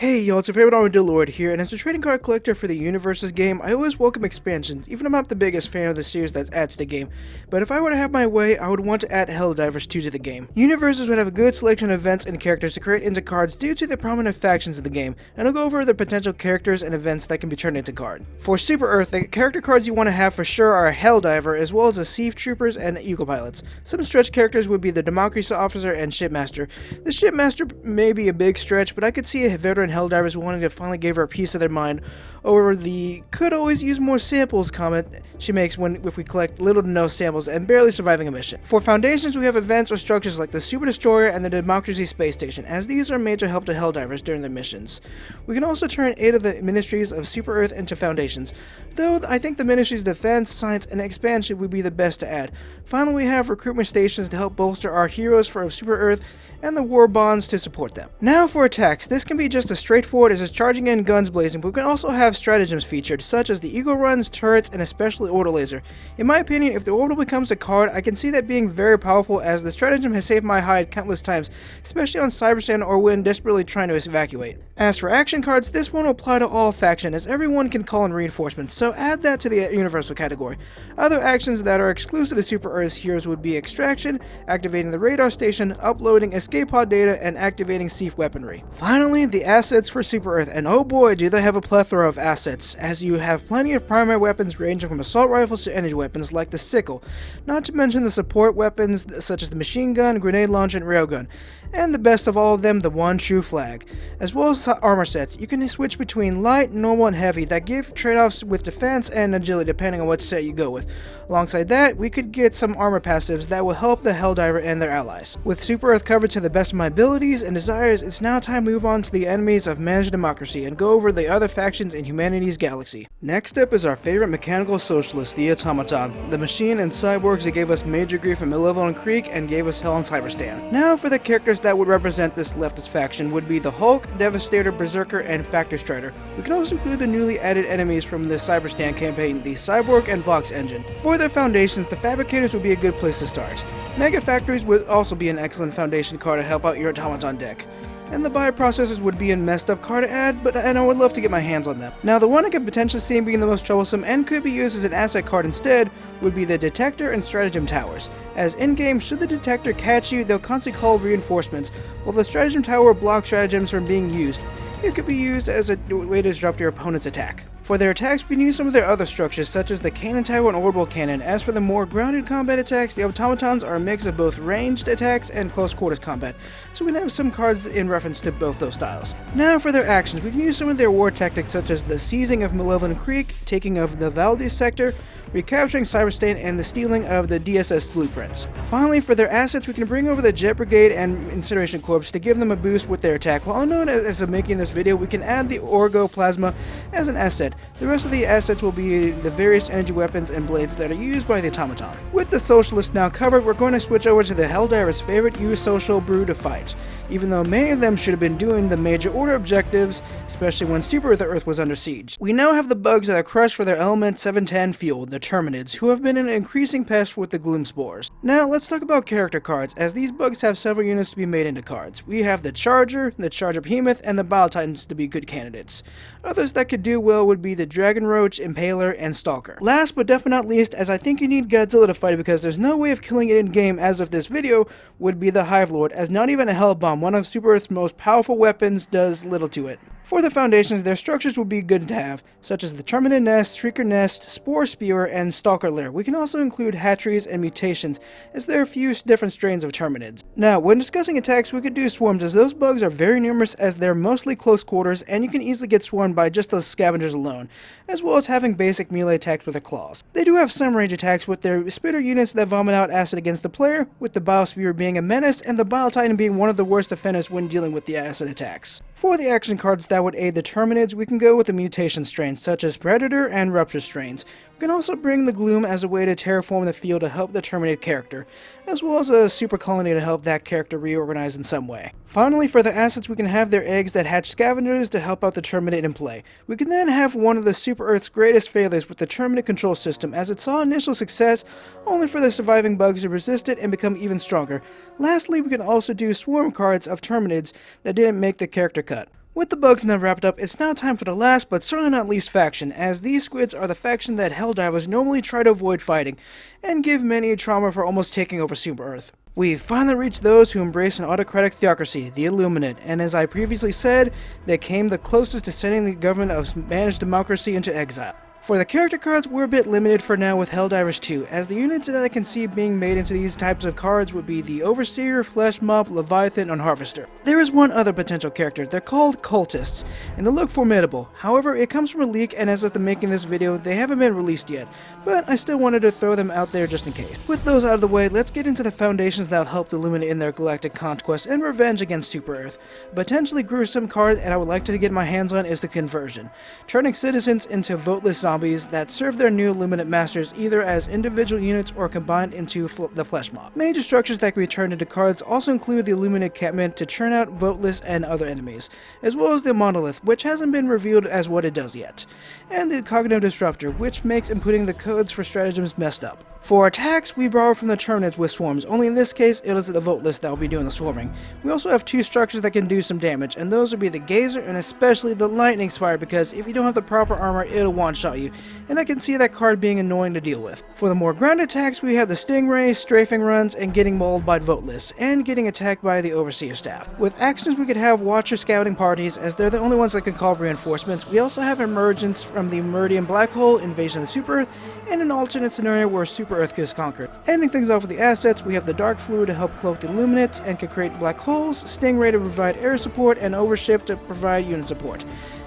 Hey y'all, it's your favorite Armadillo here, and as a trading card collector for the UniVersus game, I always welcome expansions, even if I'm not the biggest fan of the series that's added to the game. But if I were to have my way, I would want to add Helldivers 2 to the game. UniVersus would have a good selection of events and characters to create into cards due to the prominent factions of the game, and I'll go over the potential characters and events that can be turned into card. For Super Earth, the character cards you want to have for sure are Helldiver, as well as the Siege Troopers and Eagle Pilots. Some stretch characters would be the Democracy Officer and Shipmaster. The Shipmaster may be a big stretch, but I could see a veteran Helldivers wanting to finally give her a piece of their mind over the "could always use more samples" comment she makes if we collect little to no samples and barely surviving a mission. For foundations, we have events or structures like the Super Destroyer and the Democracy Space Station, as these are major help to Helldivers during their missions. We can also turn 8 of the Ministries of Super Earth into foundations, though I think the Ministries of Defense, Science, and Expansion would be the best to add. Finally, we have recruitment stations to help bolster our heroes for Super Earth and the war bonds to support them. Now for attacks, this can be just as straightforward as just charging in, guns blazing, but we can also have stratagems featured, such as the Eagle Runs, turrets, and especially Orbital Laser. In my opinion, if the Orbital becomes a card, I can see that being very powerful, as the stratagem has saved my hide countless times, especially on Cybersand or when desperately trying to evacuate. As for action cards, this won't apply to all factions, as everyone can call in reinforcements, so add that to the universal category. Other actions that are exclusive to Super Earth's heroes would be extraction, activating the radar station, uploading escape pod data, and activating siege weaponry. Finally, the assets for Super Earth, and oh boy do they have a plethora of assets, as you have plenty of primary weapons ranging from assault rifles to energy weapons like the sickle, not to mention the support weapons such as the machine gun, grenade launcher, and railgun, and the best of all of them, the one true flag, as well as armor sets. You can switch between light, normal, and heavy that give trade-offs with defense and agility depending on what set you go with. Alongside that, we could get some armor passives that will help the Helldiver and their allies. With Super Earth covered to the best of my abilities and desires, it's now time to move on to the enemies of managed democracy and go over the other factions in humanity's galaxy. Next up is our favorite mechanical socialist, the Automaton, the machine and cyborgs that gave us major grief in Malevolent Creek and gave us hell on Cyberstan. Now for the characters that would represent this leftist faction would be the Hulk, Devastator, Berserker, and Factor Strider. We can also include the newly added enemies from the Cyberstan campaign, the Cyborg and Vox engine. For their foundations, the Fabricators would be a good place to start. Mega Factories would also be an excellent foundation card to help out your Automaton deck. And the bioprocessors would be a messed up card to add, and I would love to get my hands on them. Now, the one I could potentially see being the most troublesome and could be used as an asset card instead would be the Detector and Stratagem Towers, as in-game, should the Detector catch you, they'll constantly call reinforcements, while the Stratagem Tower will block stratagems from being used. It could be used as a way to disrupt your opponent's attack. For their attacks, we can use some of their other structures, such as the Cannon Tower and Orbital Cannon. As for the more grounded combat attacks, the Automatons are a mix of both ranged attacks and close quarters combat, so we can have some cards in reference to both those styles. Now for their actions, we can use some of their war tactics, such as the seizing of Malevolent Creek, taking of the Valdez sector, recapturing Cyberstan, and the stealing of the DSS blueprints. Finally, for their assets, we can bring over the Jet Brigade and Incineration Corps to give them a boost with their attack. While unknown as of making this video, we can add the Orgo Plasma as an asset. The rest of the assets will be the various energy weapons and blades that are used by the Automaton. With the Socialists now covered, we're going to switch over to the Helldiver's favorite social brew to fight, even though many of them should have been doing the major order objectives, especially when Super Earth was under siege. We now have the bugs that are crushed for their element 710 fuel, the Terminids, who have been an increasing pest with the Gloom Spores. Now let's talk about character cards, as these bugs have several units to be made into cards. We have the Charger Behemoth, and the Bile Titans to be good candidates. Others that could do well would be the Dragon Roach, Impaler, and Stalker. Last but definitely not least, as I think you need Godzilla to fight it because there's no way of killing it in game as of this video, would be the Hive Lord, as not even a Hell Bomb, one of Super Earth's most powerful weapons, does little to it. For the foundations, their structures would be good to have, such as the Terminid Nest, Shrieker Nest, Spore Spewer, and Stalker Lair. We can also include hatcheries and mutations, as there are a few different strains of Terminids. Now, when discussing attacks, we could do swarms, as those bugs are very numerous, as they're mostly close quarters, and you can easily get swarmed by just those scavengers alone, as well as having basic melee attacks with their claws. They do have some range attacks with their spitter units that vomit out acid against the player, with the Bile Spewer being a menace, and the Bile Titan being one of the worst defenders when dealing with the acid attacks. For the action cards that would aid the Terminids, we can go with the mutation strains, such as Predator and Rupture strains. We can also bring the Gloom as a way to terraform the field to help the Terminid character, as well as a super colony to help that character reorganize in some way. Finally, for the assets, we can have their eggs that hatch scavengers to help out the Terminid in play. We can then have one of the Super Earth's greatest failures with the Terminid control system, as it saw initial success only for the surviving bugs to resist it and become even stronger. Lastly, we can also do swarm cards of Terminids that didn't make the character cut. With the bugs now wrapped up, it's now time for the last but certainly not least faction, as these squids are the faction that Helldivers normally try to avoid fighting, and give many trauma for almost taking over Super Earth. We've finally reached those who embrace an autocratic theocracy, the Illuminate, and as I previously said, they came the closest to sending the government of managed democracy into exile. For the character cards, we're a bit limited for now with Helldivers 2, as the units that I can see being made into these types of cards would be the Overseer, Flesh Mob, Leviathan, and Harvester. There is one other potential character. They're called Cultists, and they look formidable. However, it comes from a leak, and as of the making this video, they haven't been released yet, but I still wanted to throw them out there just in case. With those out of the way, let's get into the foundations that will help the Illuminate in their galactic conquest and revenge against Super Earth. A potentially gruesome card that I would like to get my hands on is the Conversion, turning citizens into voteless zombies that serve their new Illuminate masters either as individual units or combined into the Flesh Mob. Major structures that can be turned into cards also include the Illuminate encampment to churn out voteless and other enemies, as well as the Monolith, which hasn't been revealed as what it does yet, and the Cognitive Disruptor, which makes inputting the codes for stratagems messed up. For attacks, we borrow from the Terminids with swarms, only in this case it is the voteless that will be doing the swarming. We also have two structures that can do some damage, and those would be the Gazer and especially the Lightning Spire, because if you don't have the proper armor, it'll one-shot you, and I can see that card being annoying to deal with. For the more grounded attacks, we have the Stingray, Strafing Runs, and getting mauled by voteless, and getting attacked by the Overseer staff. With actions, we could have Watcher scouting parties, as they're the only ones that can call reinforcements. We also have Emergence from the Meridian Black Hole, Invasion of the Super Earth, and an alternate scenario where Super Earth gets conquered. Ending things off with the assets, we have the Dark Fluid to help cloak the Illuminates and can create black holes, Stingray to provide air support, and Overship to provide unit support.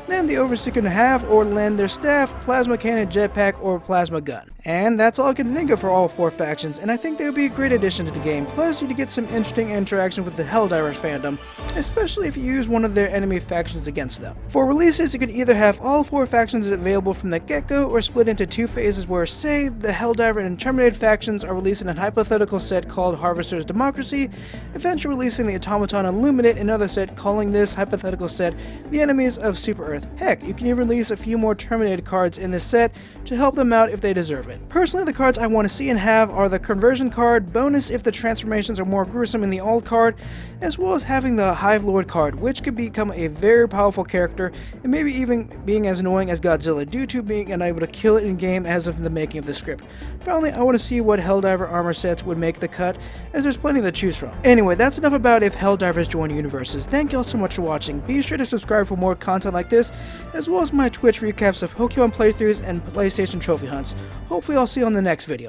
Then the Overseer can have or lend their staff, Plasma Cannon, Jetpack, or Plasma Gun. And that's all I can think of for all four factions, and I think they would be a great addition to the game, plus you get some interesting interaction with the Helldivers fandom, especially if you use one of their enemy factions against them. For releases, you could either have all four factions available from the get-go, or split into two phases where, say, the Helldiver and Terminated factions are releasing a hypothetical set called Harvester's Democracy, eventually releasing the Automaton and Illuminate another set calling this hypothetical set the Enemies of Super Earth. Heck, you can even release a few more Terminated cards in this set to help them out if they deserve it. Personally, the cards I want to see and have are the Conversion card, bonus if the transformations are more gruesome in the old card, as well as having the Hive Lord card, which could become a very powerful character, and maybe even being as annoying as Godzilla due to being unable to kill it in game as of the making of the script. Finally, I want to see what Helldiver armor sets would make the cut, as there's plenty to choose from. Anyway, that's enough about if Helldivers join UniVersus. Thank you all so much for watching. Be sure to subscribe for more content like this, as well as my Twitch recaps of Pokemon playthroughs and PlayStation trophy hunts. Hopefully I'll see you on the next video.